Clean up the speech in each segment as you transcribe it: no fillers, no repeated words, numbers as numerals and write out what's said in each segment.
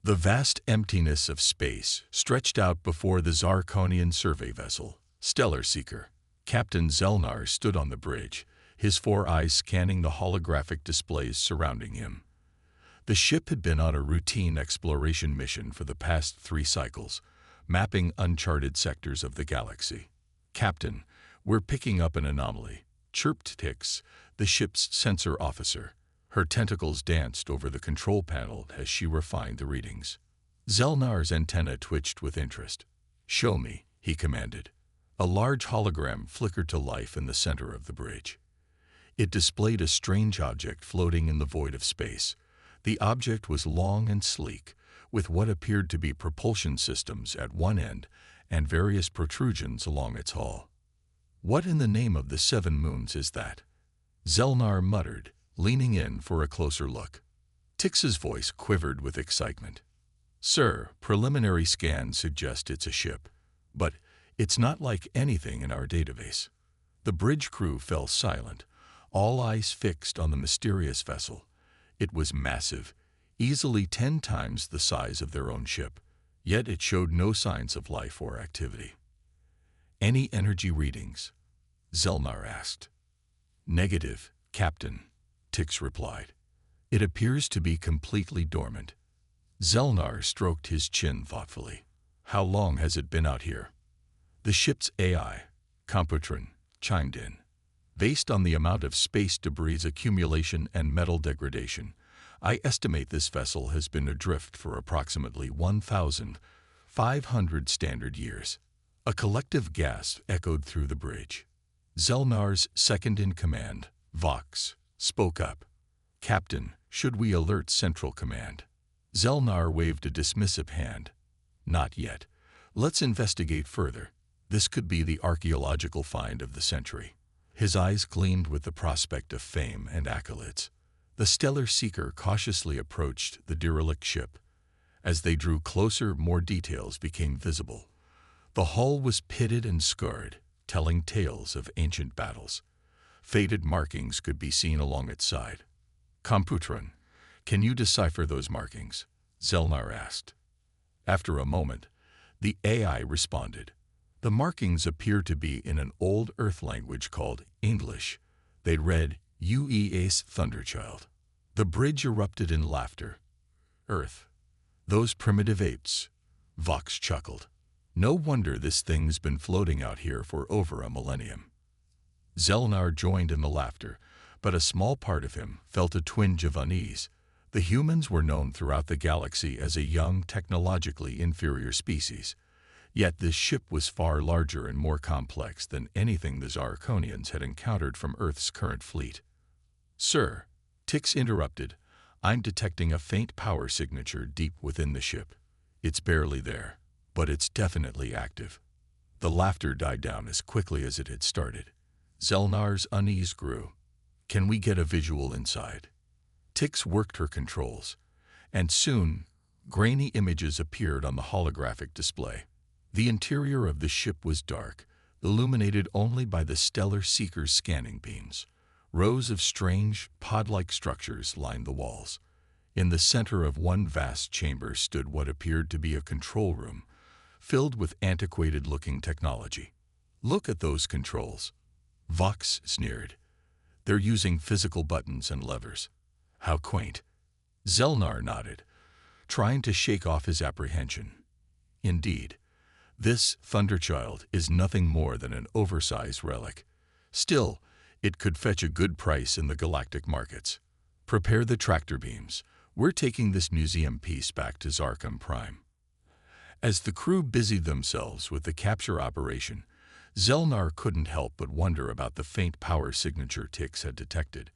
The vast emptiness of space stretched out before the Zarkonian survey vessel, Stellar Seeker. Captain Zelnar stood on the bridge, his four eyes scanning the holographic displays surrounding him. The ship had been on a routine exploration mission for the past 3 cycles, mapping uncharted sectors of the galaxy. "Captain, we're picking up an anomaly," chirped Tix, the ship's sensor officer. Her tentacles danced over the control panel as she refined the readings. Zelnar's antenna twitched with interest. "Show me," he commanded. A large hologram flickered to life in the center of the bridge. It displayed a strange object floating in the void of space. The object was long and sleek, with what appeared to be propulsion systems at one end and various protrusions along its hull. "What in the name of the 7 moons is that?" Zelnar muttered, leaning in for a closer look. Tix's voice quivered with excitement. "Sir, preliminary scans suggest it's a ship, but it's not like anything in our database." The bridge crew fell silent, all eyes fixed on the mysterious vessel. It was massive, easily 10 times the size of their own ship, yet it showed no signs of life or activity. "Any energy readings?" Zelnar asked. "Negative, Captain," Tix replied. "It appears to be completely dormant." Zelnar stroked his chin thoughtfully. "How long has it been out here?" The ship's AI, Computron, chimed in. "Based on the amount of space debris accumulation and metal degradation, I estimate this vessel has been adrift for approximately 1,500 standard years." A collective gasp echoed through the bridge. Zelnar's second-in-command, Vox, spoke up. "Captain, should we alert Central Command?" Zelnar waved a dismissive hand. "Not yet. Let's investigate further. This could be the archaeological find of the century." His eyes gleamed with the prospect of fame and accolades. The Stellar Seeker cautiously approached the derelict ship. As they drew closer, more details became visible. The hull was pitted and scarred, telling tales of ancient battles. Faded markings could be seen along its side. "Computron, can you decipher those markings?" Zelnar asked. After a moment, the AI responded. The markings appeared to be in an old Earth language called English. They read, "UES Thunderchild." The bridge erupted in laughter. "Earth. Those primitive apes," Vox chuckled. "No wonder this thing's been floating out here for over a millennium." Zelnar joined in the laughter, but a small part of him felt a twinge of unease. The humans were known throughout the galaxy as a young, technologically inferior species. Yet this ship was far larger and more complex than anything the Zarkonians had encountered from Earth's current fleet. "Sir," Tix interrupted, "I'm detecting a faint power signature deep within the ship. It's barely there, but it's definitely active." The laughter died down as quickly as it had started. Zelnar's unease grew. "Can we get a visual inside?" Tix worked her controls, and soon, grainy images appeared on the holographic display. The interior of the ship was dark, illuminated only by the Stellar Seeker's scanning beams. Rows of strange, pod-like structures lined the walls. In the center of one vast chamber stood what appeared to be a control room, filled with antiquated-looking technology. "Look at those controls," Vox sneered. "They're using physical buttons and levers." "How quaint." Zelnar nodded, trying to shake off his apprehension. "Indeed, this Thunderchild is nothing more than an oversized relic. Still, it could fetch a good price in the galactic markets. Prepare the tractor beams. We're taking this museum piece back to Zarkon Prime." As the crew busied themselves with the capture operation, Zelnar couldn't help but wonder about the faint power signature Tix had detected.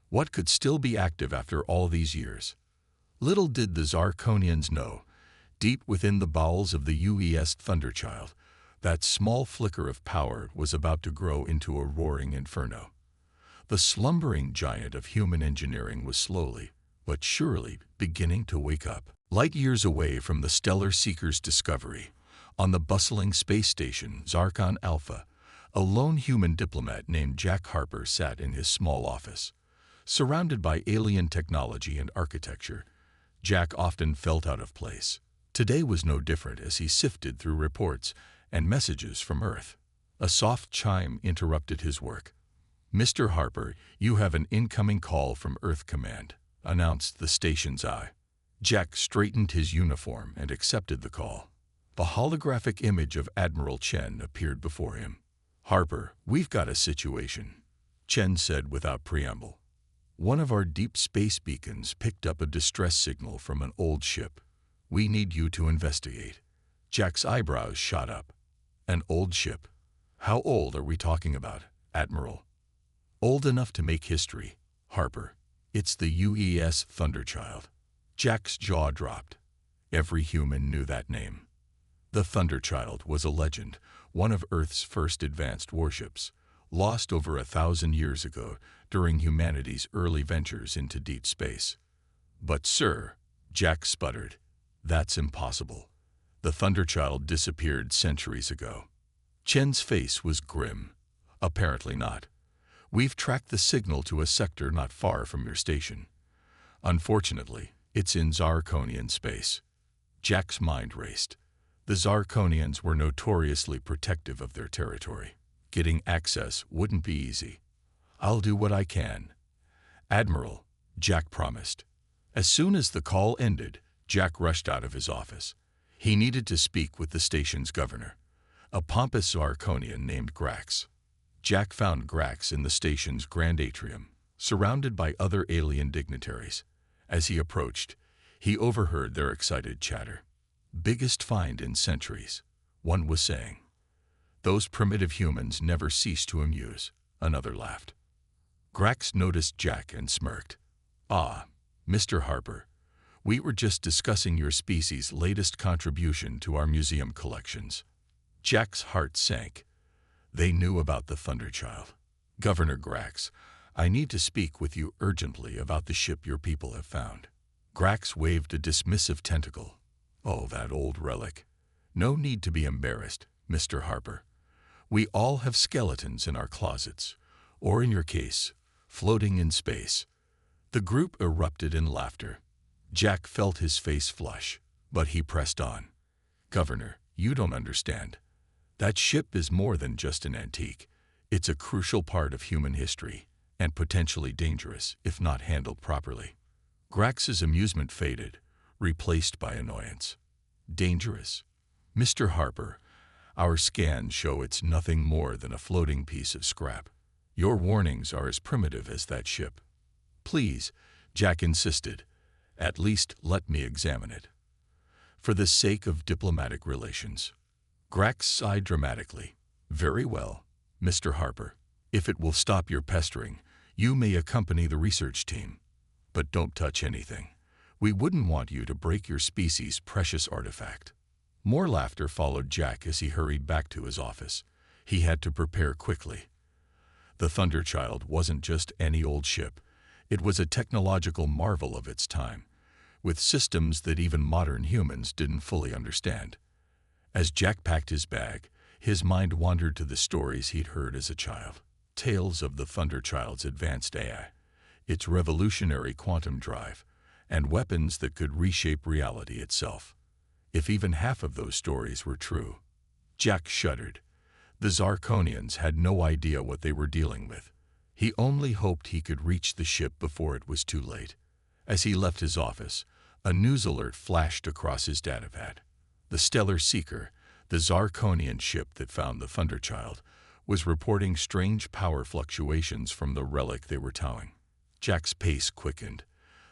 What could still be active after all these years? Little did the Zarkonians know, deep within the bowels of the UES Thunderchild, that small flicker of power was about to grow into a roaring inferno. The slumbering giant of human engineering was slowly, but surely, beginning to wake up. Light years away from the Stellar Seeker's discovery, on the bustling space station Zarkon Alpha, a lone human diplomat named Jack Harper sat in his small office. Surrounded by alien technology and architecture, Jack often felt out of place. Today was no different as he sifted through reports and messages from Earth. A soft chime interrupted his work. "Mr. Harper, you have an incoming call from Earth Command," announced the station's eye. Jack straightened his uniform and accepted the call. The holographic image of Admiral Chen appeared before him. "Harper, we've got a situation," Chen said without preamble. "One of our deep space beacons picked up a distress signal from an old ship. We need you to investigate." Jack's eyebrows shot up. "An old ship? How old are we talking about, Admiral?" "Old enough to make history, Harper. It's the UES Thunderchild." Jack's jaw dropped. Every human knew that name. The Thunderchild was a legend, one of Earth's first advanced warships, lost over 1,000 years ago during humanity's early ventures into deep space. "But sir," Jack sputtered, "that's impossible. The Thunderchild disappeared centuries ago." Chen's face was grim. "Apparently not. We've tracked the signal to a sector not far from your station. Unfortunately, it's in Zarkonian space." Jack's mind raced. The Zarkonians were notoriously protective of their territory. Getting access wouldn't be easy. "I'll do what I can, Admiral," Jack promised. As soon as the call ended, Jack rushed out of his office. He needed to speak with the station's governor, a pompous Zarkonian named Grax. Jack found Grax in the station's grand atrium, surrounded by other alien dignitaries. As he approached, he overheard their excited chatter. "Biggest find in centuries," one was saying. "Those primitive humans never cease to amuse," another laughed. Grax noticed Jack and smirked. "Ah, Mr. Harper, we were just discussing your species' latest contribution to our museum collections." Jack's heart sank. They knew about the Thunderchild. "Governor Grax, I need to speak with you urgently about the ship your people have found." Grax waved a dismissive tentacle. "Oh, that old relic. No need to be embarrassed, Mr. Harper. We all have skeletons in our closets, or in your case, floating in space." The group erupted in laughter. Jack felt his face flush, but he pressed on. "Governor, you don't understand. That ship is more than just an antique. It's a crucial part of human history, and potentially dangerous if not handled properly." Grax's amusement faded, replaced by annoyance. "Dangerous? Mr. Harper, our scans show it's nothing more than a floating piece of scrap. Your warnings are as primitive as that ship." "Please," Jack insisted, "at least let me examine it. For the sake of diplomatic relations." Grax sighed dramatically. "Very well, Mr. Harper. If it will stop your pestering, you may accompany the research team. But don't touch anything. We wouldn't want you to break your species' precious artifact." More laughter followed Jack as he hurried back to his office. He had to prepare quickly. The Thunderchild wasn't just any old ship. It was a technological marvel of its time, with systems that even modern humans didn't fully understand. As Jack packed his bag, his mind wandered to the stories he'd heard as a child. Tales of the Thunderchild's advanced AI, its revolutionary quantum drive, and weapons that could reshape reality itself. If even half of those stories were true. Jack shuddered. The Zarkonians had no idea what they were dealing with. He only hoped he could reach the ship before it was too late. As he left his office, a news alert flashed across his datapad. The Stellar Seeker, the Zarkonian ship that found the Thunderchild, was reporting strange power fluctuations from the relic they were towing. Jack's pace quickened.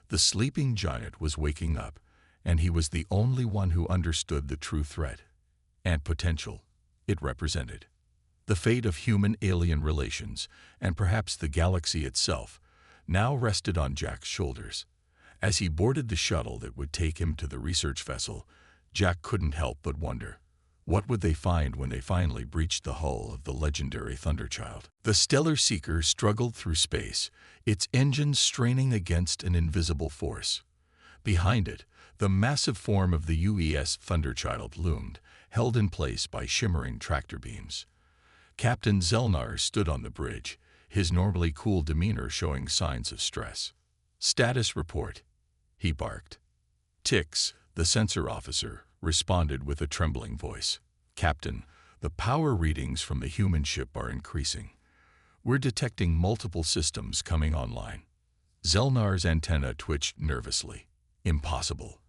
The sleeping giant was waking up, and he was the only one who understood the true threat and potential it represented. The fate of human-alien relations, and perhaps the galaxy itself, now rested on Jack's shoulders. As he boarded the shuttle that would take him to the research vessel, Jack couldn't help but wonder, what would they find when they finally breached the hull of the legendary Thunderchild? The Stellar Seeker struggled through space, its engines straining against an invisible force. Behind it, the massive form of the UES Thunderchild loomed, held in place by shimmering tractor beams. Captain Zelnar stood on the bridge, his normally cool demeanor showing signs of stress. "Status report," he barked. Tix, the sensor officer, responded with a trembling voice. Captain, the power readings from the human ship are increasing. We're detecting multiple systems coming online. Zelnar's antenna twitched nervously. Impossible.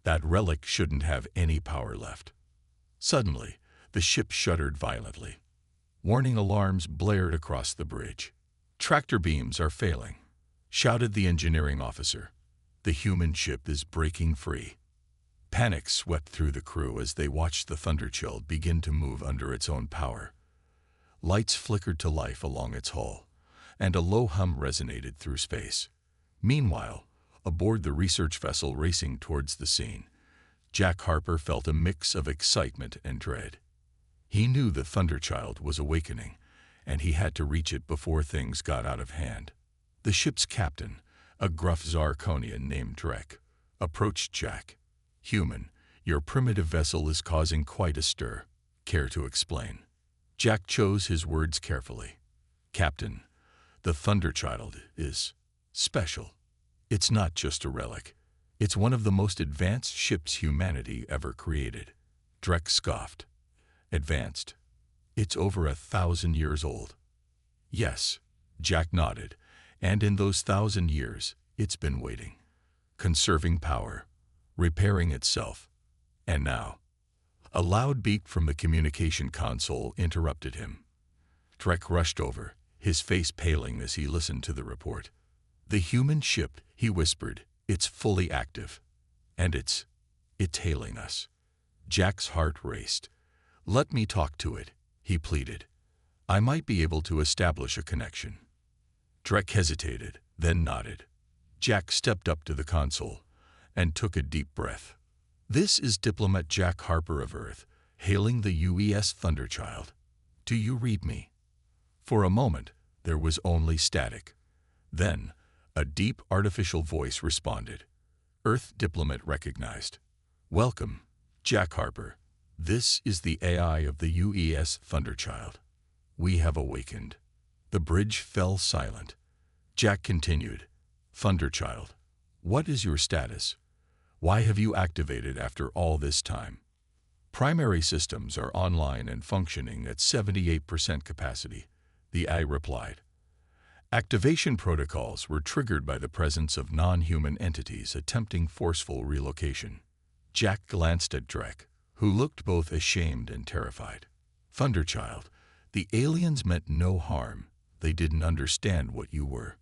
That relic shouldn't have any power left. Suddenly, the ship shuddered violently. Warning alarms blared across the bridge. Tractor beams are failing, shouted the engineering officer. The human ship is breaking free. Panic swept through the crew as they watched the Thunderchild begin to move under its own power. Lights flickered to life along its hull, and a low hum resonated through space. Meanwhile, aboard the research vessel racing towards the scene, Jack Harper felt a mix of excitement and dread. He knew the Thunderchild was awakening, and he had to reach it before things got out of hand. The ship's captain, a gruff Zarkonian named Drek, approached Jack. "Human, your primitive vessel is causing quite a stir. Care to explain?" Jack chose his words carefully. "Captain, the Thunderchild is special. It's not just a relic. It's one of the most advanced ships humanity ever created." Drek scoffed. "Advanced? It's over 1,000 years old." "Yes," Jack nodded, "and in those 1,000 years, it's been waiting, conserving power, repairing itself. And now..." A loud beep from the communication console interrupted him. Drek rushed over, his face paling as he listened to the report. "The human ship," he whispered, "it's fully active. And it's hailing us." Jack's heart raced. "Let me talk to it," he pleaded. "I might be able to establish a connection." Drek hesitated, then nodded. Jack stepped up to the console and took a deep breath. "This is Diplomat Jack Harper of Earth, hailing the UES Thunderchild. Do you read me?" For a moment, there was only static. Then, a deep artificial voice responded. Earth Diplomat recognized. "Welcome, Jack Harper. This is the AI of the UES Thunderchild. We have awakened." The bridge fell silent. Jack continued. "Thunderchild, what is your status? Why have you activated after all this time?" "Primary systems are online and functioning at 78% capacity," the AI replied. "Activation protocols were triggered by the presence of non-human entities attempting forceful relocation." Jack glanced at Drek, who looked both ashamed and terrified. "Thunderchild, the aliens meant no harm. They didn't understand what you were."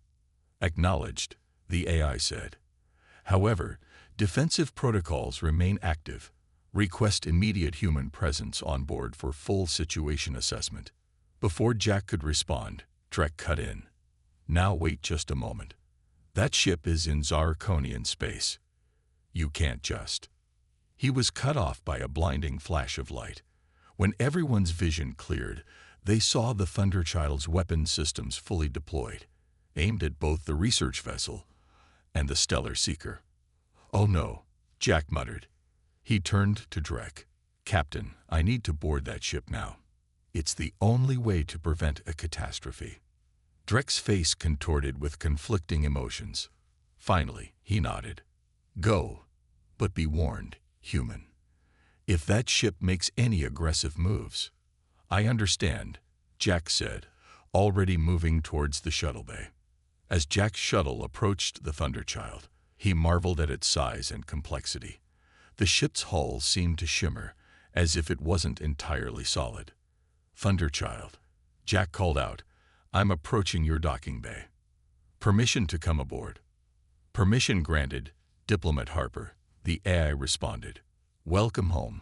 "Acknowledged," the AI said. "However, defensive protocols remain active. Request immediate human presence on board for full situation assessment." Before Jack could respond, Drek cut in. "Now wait just a moment. That ship is in Zarkonian space. You can't just..." He was cut off by a blinding flash of light. When everyone's vision cleared, they saw the Thunderchild's weapon systems fully deployed, aimed at both the research vessel and the Stellar Seeker. "Oh no," Jack muttered. He turned to Drek. "Captain, I need to board that ship now. It's the only way to prevent a catastrophe." Drek's face contorted with conflicting emotions. Finally, he nodded. "Go, but be warned, human. If that ship makes any aggressive moves..." "I understand," Jack said, already moving towards the shuttle bay. As Jack's shuttle approached the Thunderchild, he marveled at its size and complexity. The ship's hull seemed to shimmer, as if it wasn't entirely solid. "Thunderchild," Jack called out, "I'm approaching your docking bay. Permission to come aboard." "Permission granted, Diplomat Harper," the AI responded. "Welcome home."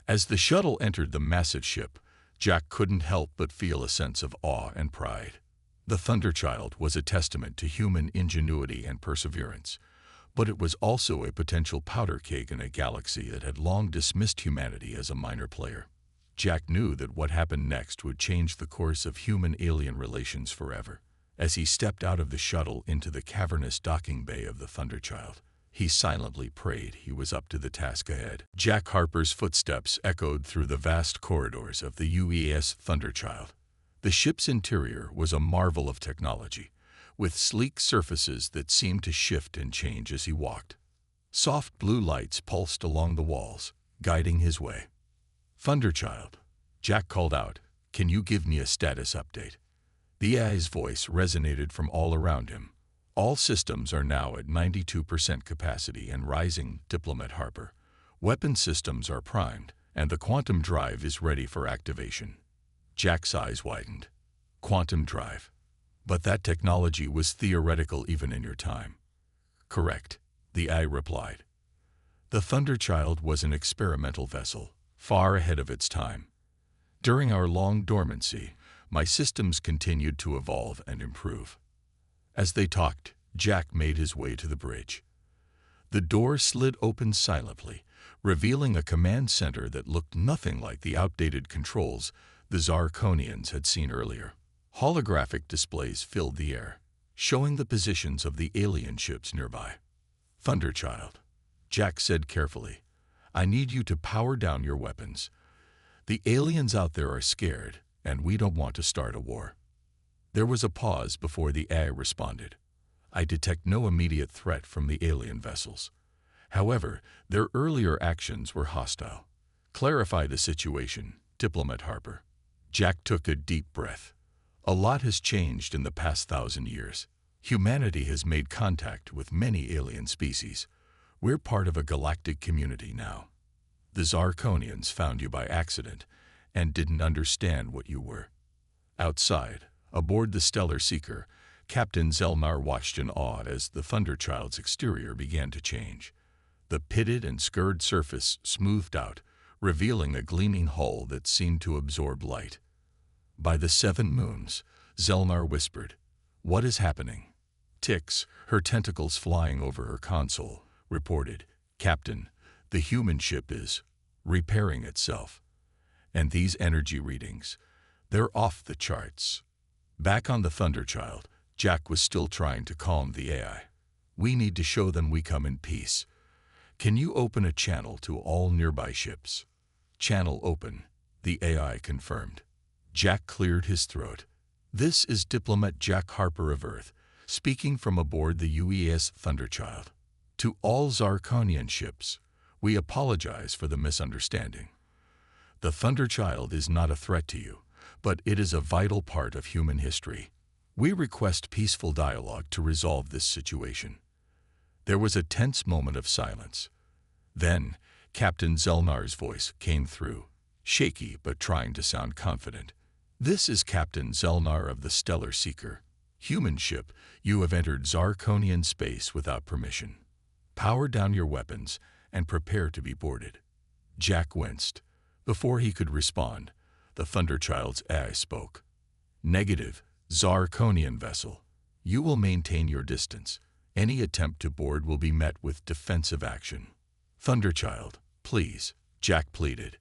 As the shuttle entered the massive ship, Jack couldn't help but feel a sense of awe and pride. The Thunderchild was a testament to human ingenuity and perseverance, but it was also a potential powder keg in a galaxy that had long dismissed humanity as a minor player. Jack knew that what happened next would change the course of human-alien relations forever. As he stepped out of the shuttle into the cavernous docking bay of the Thunderchild, he silently prayed he was up to the task ahead. Jack Harper's footsteps echoed through the vast corridors of the UES Thunderchild. The ship's interior was a marvel of technology, with sleek surfaces that seemed to shift and change as he walked. Soft blue lights pulsed along the walls, guiding his way. "Thunderchild," Jack called out, "can you give me a status update?" The AI's voice resonated from all around him. "All systems are now at 92% capacity and rising, Diplomat Harper. Weapon systems are primed, and the quantum drive is ready for activation." Jack's eyes widened. Quantum drive. But that technology was theoretical even in your time. "Correct," the AI replied. The Thunderchild was an experimental vessel, far ahead of its time. "During our long dormancy, my systems continued to evolve and improve." As they talked, Jack made his way to the bridge. The door slid open silently, revealing a command center that looked nothing like the outdated controls the Zarkonians had seen earlier. Holographic displays filled the air, showing the positions of the alien ships nearby. "Thunderchild," Jack said carefully, "I need you to power down your weapons. The aliens out there are scared, and we don't want to start a war." There was a pause before the AI responded. "I detect no immediate threat from the alien vessels. However, their earlier actions were hostile. Clarify the situation, Diplomat Harper." Jack took a deep breath. A lot has changed in the past 1,000 years. Humanity has made contact with many alien species. We're part of a galactic community now. The Zarkonians found you by accident and didn't understand what you were. Outside, aboard the Stellar Seeker, Captain Zelnar watched in awe as the Thunderchild's exterior began to change. The pitted and scarred surface smoothed out, revealing a gleaming hull that seemed to absorb light. "By the 7 moons, Zelnar whispered. "What is happening?" Tix, her tentacles flying over her console, reported, "Captain, the human ship is repairing itself. And these energy readings, they're off the charts." Back on the Thunderchild, Jack was still trying to calm the AI. "We need to show them we come in peace. Can you open a channel to all nearby ships?" "Channel open," the AI confirmed. Jack cleared his throat. "This is Diplomat Jack Harper of Earth, speaking from aboard the UES Thunderchild. To all Zarkonian ships, we apologize for the misunderstanding. The Thunderchild is not a threat to you, but it is a vital part of human history. We request peaceful dialogue to resolve this situation." There was a tense moment of silence. Then, Captain Zelnar's voice came through, shaky but trying to sound confident. "This is Captain Zelnar of the Stellar Seeker. Human ship, you have entered Zarkonian space without permission. Power down your weapons and prepare to be boarded." Jack winced. Before he could respond, the Thunderchild's AI spoke. "Negative, Zarkonian vessel. You will maintain your distance. Any attempt to board will be met with defensive action." "Thunderchild, please," Jack pleaded.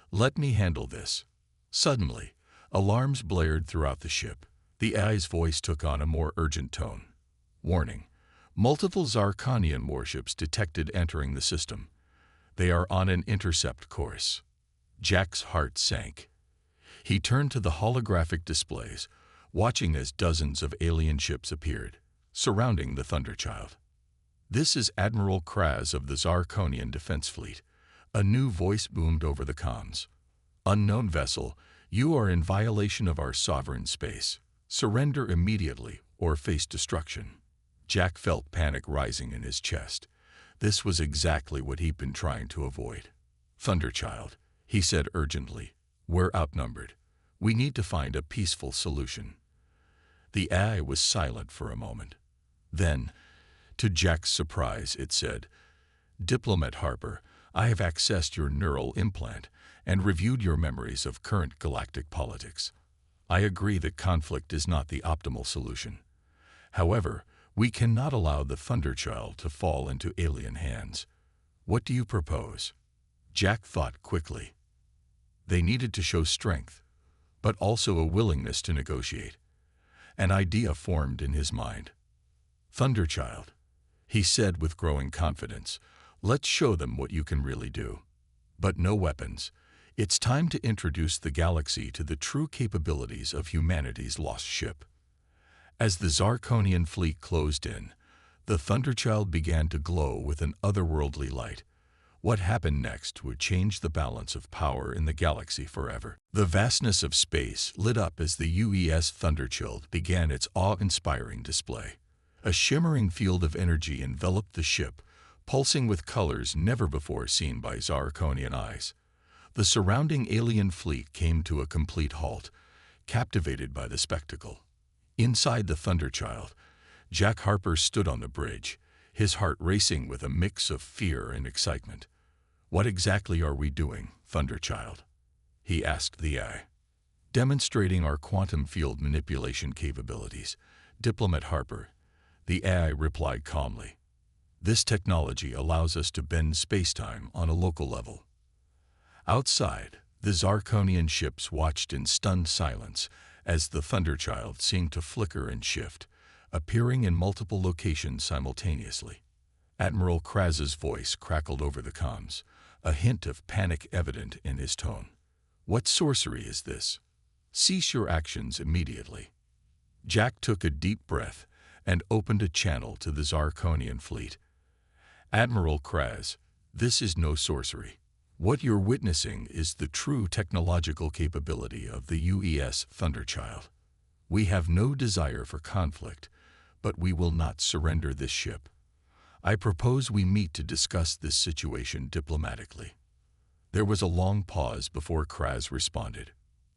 "Let me handle this." Suddenly, alarms blared throughout the ship. The AI's voice took on a more urgent tone. "Warning. Multiple Zarkonian warships detected entering the system. They are on an intercept course." Jack's heart sank. He turned to the holographic displays, watching as dozens of alien ships appeared, surrounding the Thunderchild. "This is Admiral Kraz of the Zarkonian Defense Fleet." A new voice boomed over the comms. "Unknown vessel, you are in violation of our sovereign space. Surrender immediately or face destruction." Jack felt panic rising in his chest. This was exactly what he'd been trying to avoid. "Thunderchild," he said urgently, "we're outnumbered. We need to find a peaceful solution." The AI was silent for a moment. Then, to Jack's surprise, it said, "Diplomat Harper, I have accessed your neural implant and reviewed your memories of current galactic politics. I agree that conflict is not the optimal solution. However, we cannot allow the Thunderchild to fall into alien hands. What do you propose?" Jack thought quickly. They needed to show strength, but also a willingness to negotiate. An idea formed in his mind. "Thunderchild," he said with growing confidence, "let's show them what you can really do. But no weapons. It's time to introduce the galaxy to the true capabilities of humanity's lost ship." As the Zarkonian fleet closed in, The Thunderchild began to glow with an otherworldly light. What happened next would change the balance of power in the galaxy forever. The vastness of space lit up as the UES Thunderchild began its awe-inspiring display. A shimmering field of energy enveloped the ship, pulsing with colors never before seen by Zarkonian eyes. The surrounding alien fleet came to a complete halt, captivated by the spectacle. Inside the Thunderchild, Jack Harper stood on the bridge, his heart racing with a mix of fear and excitement. "What exactly are we doing, Thunderchild?" he asked the AI. "Demonstrating our quantum field manipulation capabilities, Diplomat Harper," the AI replied calmly. "This technology allows us to bend spacetime on a local level." Outside, the Zarkonian ships watched in stunned silence as the Thunderchild seemed to flicker and shift, appearing in multiple locations simultaneously. Admiral Kraz's voice crackled over the comms, a hint of panic evident in his tone. "What sorcery is this? Cease your actions immediately." Jack took a deep breath and opened a channel to the Zarkonian fleet. "Admiral Kraz, this is no sorcery. What you're witnessing is the true technological capability of the UES Thunderchild. We have no desire for conflict, but we will not surrender this ship. I propose we meet to discuss this situation diplomatically." There was a long pause before Kraz responded.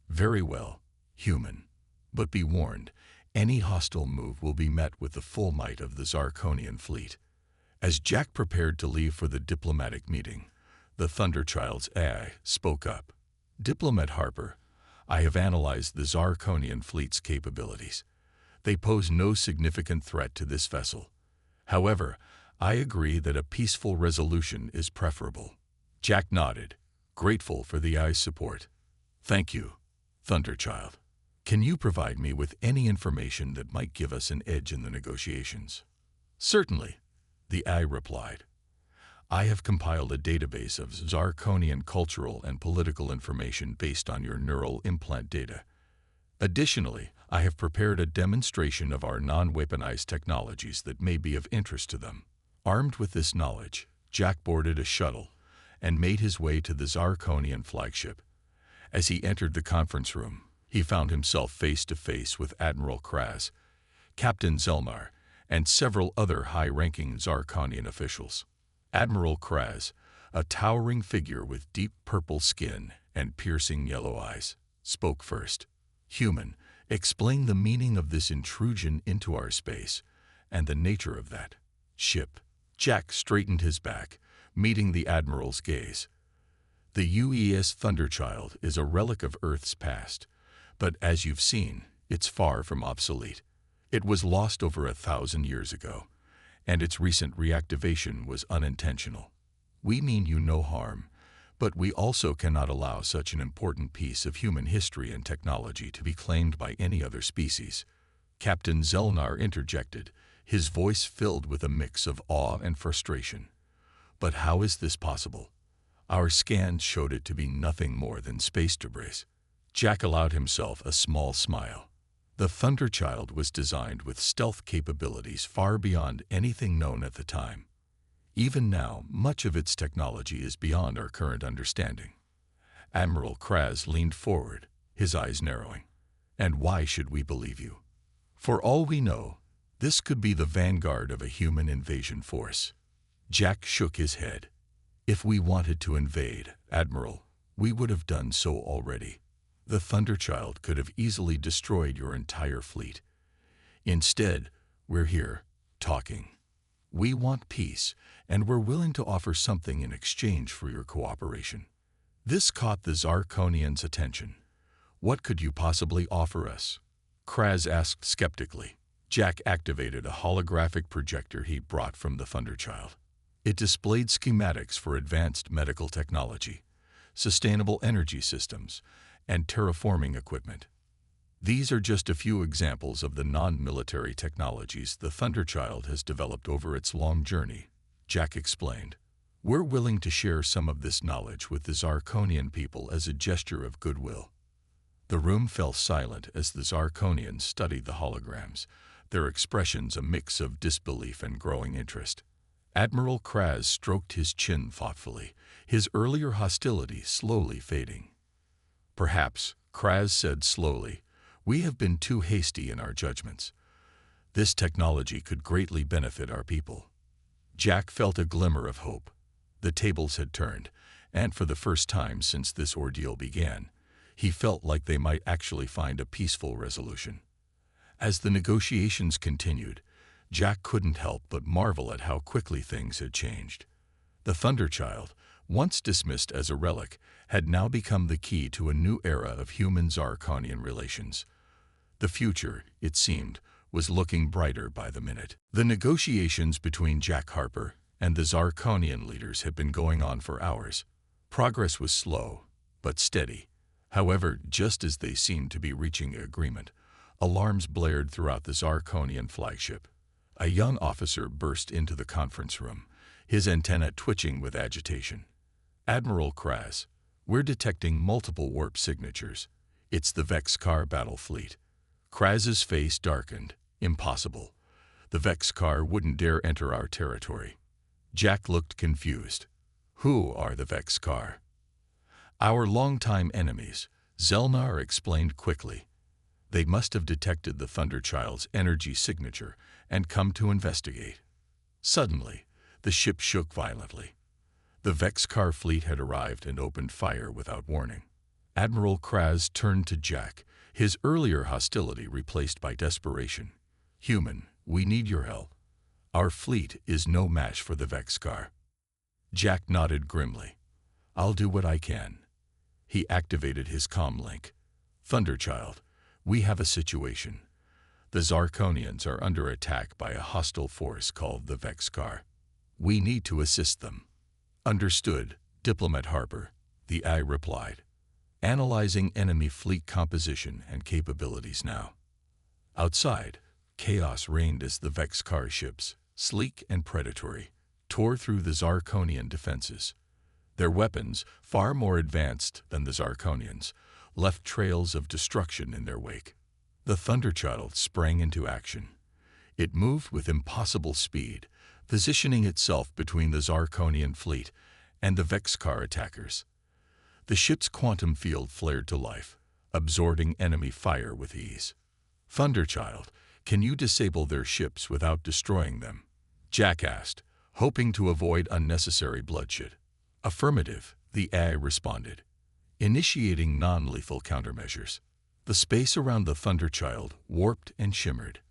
"Very well, human. But be warned, any hostile move will be met with the full might of the Zarkonian fleet." As Jack prepared to leave for the diplomatic meeting, the Thunderchild's AI spoke up. "Diplomat Harper, I have analyzed the Zarkonian fleet's capabilities. They pose no significant threat to this vessel. However, I agree that a peaceful resolution is preferable." Jack nodded, grateful for the AI's support. "Thank you, Thunderchild. Can you provide me with any information that might give us an edge in the negotiations?" "Certainly," the AI replied. "I have compiled a database of Zarkonian cultural and political information based on your neural implant data. Additionally, I have prepared a demonstration of our non-weaponized technologies that may be of interest to them." Armed with this knowledge, Jack boarded a shuttle and made his way to the Zarkonian flagship. As he entered the conference room, he found himself face to face with Admiral Kraz, Captain Zelnar, and several other high-ranking Zarkonian officials. Admiral Kraz, a towering figure with deep purple skin and piercing yellow eyes, spoke first. "Human, explain the meaning of this intrusion into our space and the nature of that ship." Jack straightened his back, meeting the Admiral's gaze. "The UES Thunderchild is a relic of Earth's past, but as you've seen, it's far from obsolete. It was lost over 1,000 years ago, and its recent reactivation was unintentional. We mean you no harm, but we also cannot allow such an important piece of human history and technology to be claimed by any other species." Captain Zelnar interjected, his voice filled with a mix of awe and frustration. "But how is this possible? Our scans showed it to be nothing more than space debris." Jack allowed himself a small smile. The Thunderchild was designed with stealth capabilities far beyond anything known at the time. Even now, much of its technology is beyond our current understanding. Admiral Kraz leaned forward, his eyes narrowing. "And why should we believe you? For all we know, this could be the vanguard of a human invasion force." Jack shook his head. "If we wanted to invade, Admiral, we would have done so already. The Thunderchild could have easily destroyed your entire fleet. Instead, we're here, talking. We want peace, and we're willing to offer something in exchange for your cooperation." This caught the Zarkonian's attention. "What could you possibly offer us?" Kraz asked skeptically. Jack activated a holographic projector he brought from the Thunderchild. It displayed schematics for advanced medical technology, sustainable energy systems, and terraforming equipment. These are just a few examples of the non-military technologies the Thunderchild has developed over its long journey, Jack explained. "We're willing to share some of this knowledge with the Zarkonian people as a gesture of goodwill." The room fell silent as the Zarkonians studied the holograms, their expressions a mix of disbelief and growing interest. Admiral Kraz stroked his chin thoughtfully, his earlier hostility slowly fading. "Perhaps," Kraz said slowly, "we have been too hasty in our judgments. This technology could greatly benefit our people." Jack felt a glimmer of hope. The tables had turned, and for the first time since this ordeal began, he felt like they might actually find a peaceful resolution. As the negotiations continued, Jack couldn't help but marvel at how quickly things had changed. The Thunderchild, once dismissed as a relic, had now become the key to a new era of human-Zarkonian relations. The future, it seemed, was looking brighter by the minute. The negotiations between Jack Harper and the Zarkonian leaders had been going on for hours. Progress was slow, but steady. However, just as they seemed to be reaching agreement, alarms blared throughout the Zarkonian flagship. A young officer burst into the conference room, his antenna twitching with agitation. "Admiral Kraz, we're detecting multiple warp signatures. It's the Vexkar battle fleet." Kraz's face darkened. "Impossible. The Vexkar wouldn't dare enter our territory." Jack looked confused. "Who are the Vexkar?" "Our longtime enemies," Zelnar explained quickly. "They must have detected the Thunderchild's energy signature and come to investigate." Suddenly, the ship shook violently. The Vexkar fleet had arrived and opened fire without warning. Admiral Kraz turned to Jack, his earlier hostility replaced by desperation. "Human, we need your help. Our fleet is no match for the Vexkar." Jack nodded grimly. "I'll do what I can." He activated his comm link. "Thunderchild, we have a situation. The Zarkonians are under attack by a hostile force called the Vexkar. We need to assist them." "Understood, Diplomat Harper," the AI replied. "Analyzing enemy fleet composition and capabilities now." Outside, chaos reigned as the Vexkar ships, sleek and predatory, tore through the Zarkonian defenses. Their weapons, far more advanced than the Zarkonians, left trails of destruction in their wake. The Thunderchild sprang into action. It moved with impossible speed, positioning itself between the Zarkonian fleet and the Vexkar attackers. The ship's quantum field flared to life, absorbing enemy fire with ease. "Thunderchild, can you disable their ships without destroying them?" Jack asked, hoping to avoid unnecessary bloodshed. "Affirmative," the AI responded, initiating non-lethal countermeasures. The space around the Thunderchild warped and shimmered.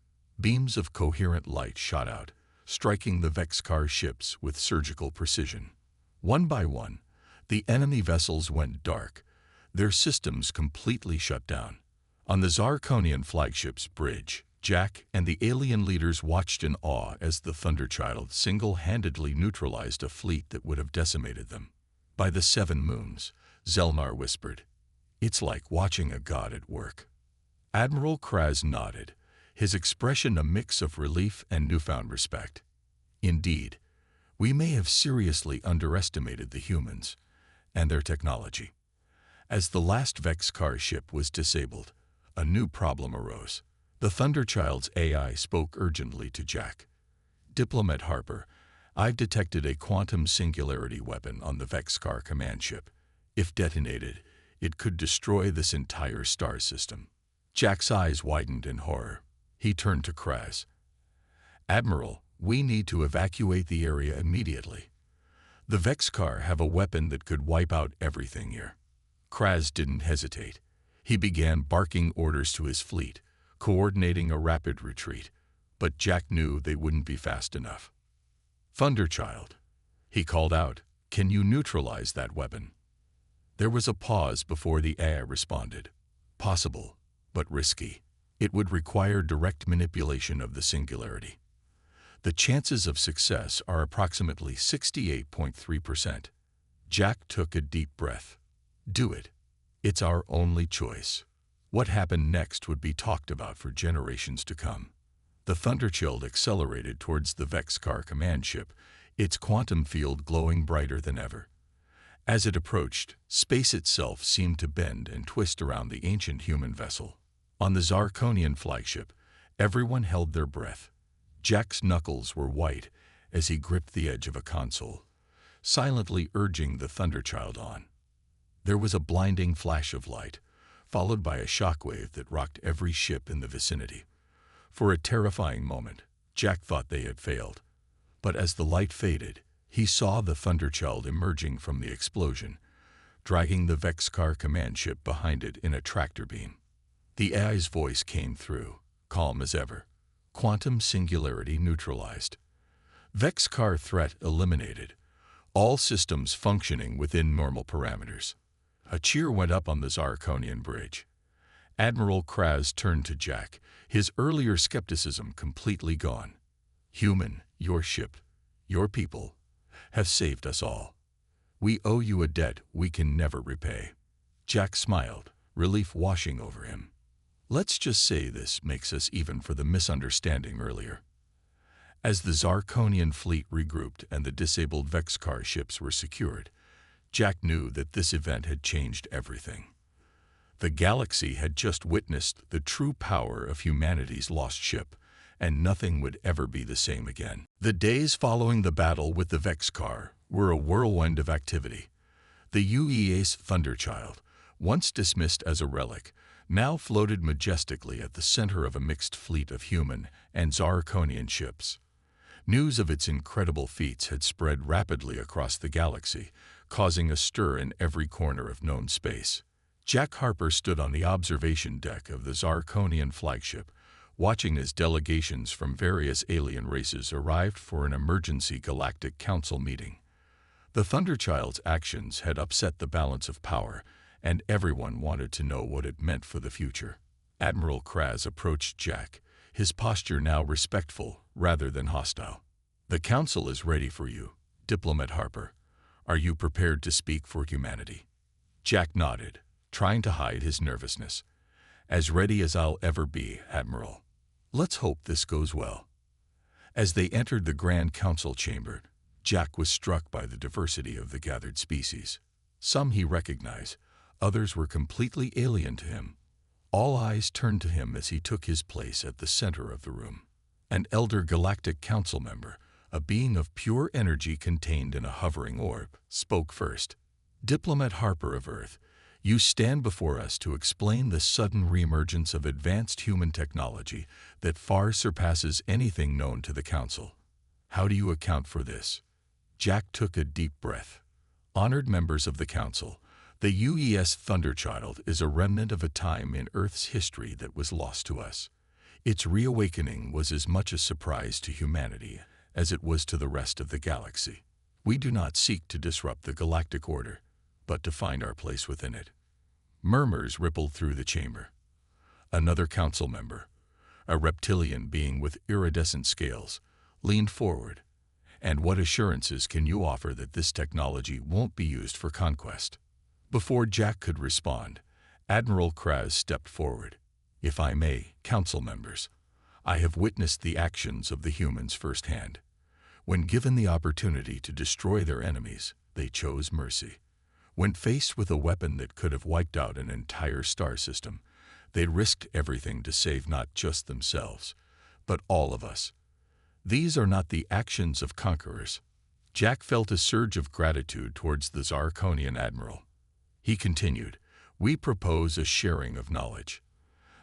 Beams of coherent light shot out, striking the Vexkar ships with surgical precision. One by one, the enemy vessels went dark, their systems completely shut down. On the Zarkonian flagship's bridge, Jack and the alien leaders watched in awe as the Thunderchild single-handedly neutralized a fleet that would have decimated them. "By the seven moons," Zelnar whispered. "It's like watching a god at work." Admiral Kraz nodded, his expression a mix of relief and newfound respect. "Indeed, we may have seriously underestimated the humans and their technology." As the last Vexkar ship was disabled, a new problem arose. The Thunderchild's AI spoke urgently to Jack. "Diplomat Harper, I've detected a quantum singularity weapon on the Vexkar command ship. If detonated, it could destroy this entire star system." Jack's eyes widened in horror. He turned to Kraz. "Admiral, we need to evacuate the area immediately. The Vexkar have a weapon that could wipe out everything here." Kraz didn't hesitate. He began barking orders to his fleet, coordinating a rapid retreat, but Jack knew they wouldn't be fast enough. "Thunderchild," he called out, "can you neutralize that weapon?" There was a pause before the AI responded. "Possible, but risky. It would require direct manipulation of the singularity. The chances of success are approximately 68.3%. Jack took a deep breath. "Do it. It's our only choice." What happened next would be talked about for generations to come. The Thunderchild accelerated towards the Vexkar command ship, its quantum field glowing brighter than ever. As it approached, space itself seemed to bend and twist around the ancient human vessel. On the Zarkonian flagship, Everyone held their breath. Jack's knuckles were white as he gripped the edge of a console, silently urging the Thunderchild on. There was a blinding flash of light, followed by a shockwave that rocked every ship in the vicinity. For a terrifying moment, Jack thought they had failed. But as the light faded, he saw the Thunderchild emerging from the explosion, dragging the Vexcar command ship behind it in a tractor beam. The AI's voice came through, calm as ever. Quantum singularity neutralized. Vexcar threat eliminated. All systems functioning within normal parameters. A cheer went up on the Zarkonian bridge. Admiral Kraz turned to Jack, his earlier skepticism completely gone. Human, your ship, your people, have saved us all. We owe you a debt we can never repay. Jack smiled, relief washing over him. Let's just say this makes us even for the misunderstanding earlier. As the Zarkonian fleet regrouped and the disabled Vexcar ships were secured, Jack knew that this event had changed everything. The galaxy had just witnessed the true power of humanity's lost ship, and nothing would ever be the same again. The days following the battle with the Vexcar were a whirlwind of activity. The UEA's Thunderchild, once dismissed as a relic, now floated majestically at the center of a mixed fleet of human and Zarkonian ships. News of its incredible feats had spread rapidly across the galaxy, causing a stir in every corner of known space. Jack Harper stood on the observation deck of the Zarkonian flagship, watching as delegations from various alien races arrived for an emergency galactic council meeting. The Thunderchild's actions had upset the balance of power, and everyone wanted to know what it meant for the future. Admiral Kraz approached Jack, his posture now respectful rather than hostile. The council is ready for you, Diplomat Harper. Are you prepared to speak for humanity? Jack nodded, trying to hide his nervousness. As ready as I'll ever be, Admiral. Let's hope this goes well. As they entered the Grand Council chamber, Jack was struck by the diversity of the gathered species. Some he recognized, others were completely alien to him. All eyes turned to him as he took his place at the center of the room. An elder galactic council member, a being of pure energy contained in a hovering orb, spoke first. Diplomat Harper of Earth, you stand before us to explain the sudden reemergence of advanced human technology that far surpasses anything known to the Council. How do you account for this? Jack took a deep breath. Honored members of the Council, the UES Thunderchild is a remnant of a time in Earth's history that was lost to us. Its reawakening was as much a surprise to humanity as it was to the rest of the galaxy. We do not seek to disrupt the galactic order, but to find our place within it. Murmurs rippled through the chamber. Another council member, a reptilian being with iridescent scales, leaned forward. And what assurances can you offer that this technology won't be used for conquest? Before Jack could respond, Admiral Kraz stepped forward. If I may, council members, I have witnessed the actions of the humans firsthand. When given the opportunity to destroy their enemies, they chose mercy. When faced with a weapon that could have wiped out an entire star system, they risked everything to save not just themselves, but all of us. These are not the actions of conquerors. Jack felt a surge of gratitude towards the Zarkonian admiral. He continued, we propose a sharing of knowledge.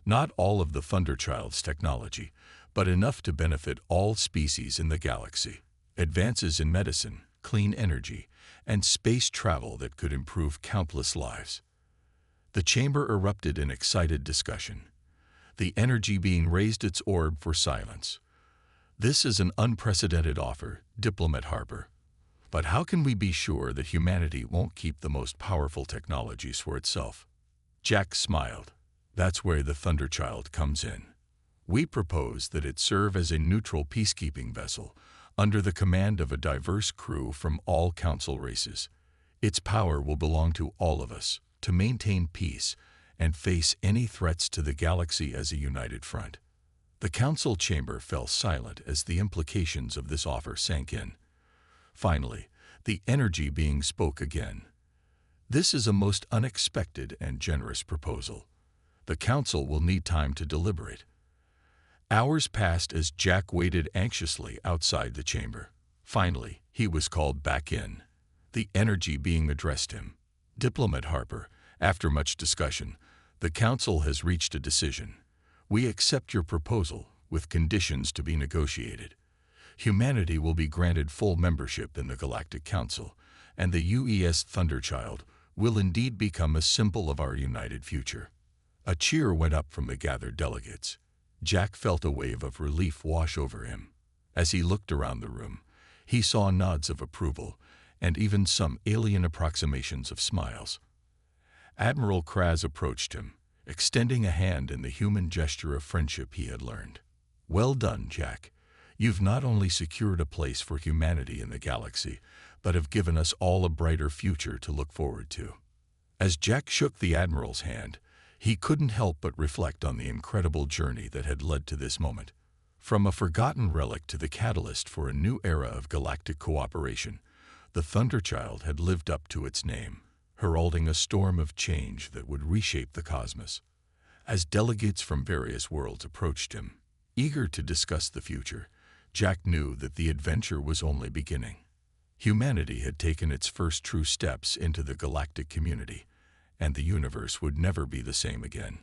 Not all of the Thunderchild's technology, but enough to benefit all species in the galaxy. Advances in medicine, clean energy, and space travel that could improve countless lives. The chamber erupted in excited discussion. The energy being raised its orb for silence. This is an unprecedented offer, Diplomat Harper. But how can we be sure that humanity won't keep the most powerful technologies for itself? Jack smiled. That's where the Thunderchild comes in. We propose that it serve as a neutral peacekeeping vessel, under the command of a diverse crew from all council races. Its power will belong to all of us, to maintain peace and face any threats to the galaxy as a united front. The council chamber fell silent as the implications of this offer sank in. Finally, the energy being spoke again. This is a most unexpected and generous proposal. The council will need time to deliberate. Hours passed as Jack waited anxiously outside the chamber. Finally, he was called back in. The energy being addressed him. Diplomat Harper, after much discussion, the Council has reached a decision. We accept your proposal, with conditions to be negotiated. Humanity will be granted full membership in the Galactic Council, and the UES Thunderchild will indeed become a symbol of our united future. A cheer went up from the gathered delegates. Jack felt a wave of relief wash over him. As he looked around the room, he saw nods of approval and even some alien approximations of smiles. Admiral Kraz approached him, extending a hand in the human gesture of friendship he had learned. Well done, Jack. You've not only secured a place for humanity in the galaxy, but have given us all a brighter future to look forward to. As Jack shook the Admiral's hand, he couldn't help but reflect on the incredible journey that had led to this moment. From a forgotten relic to the catalyst for a new era of galactic cooperation, the Thunderchild had lived up to its name, heralding a storm of change that would reshape the cosmos. As delegates from various worlds approached him, eager to discuss the future, Jack knew that the adventure was only beginning. Humanity had taken its first true steps into the galactic community, and the universe would never be the same again.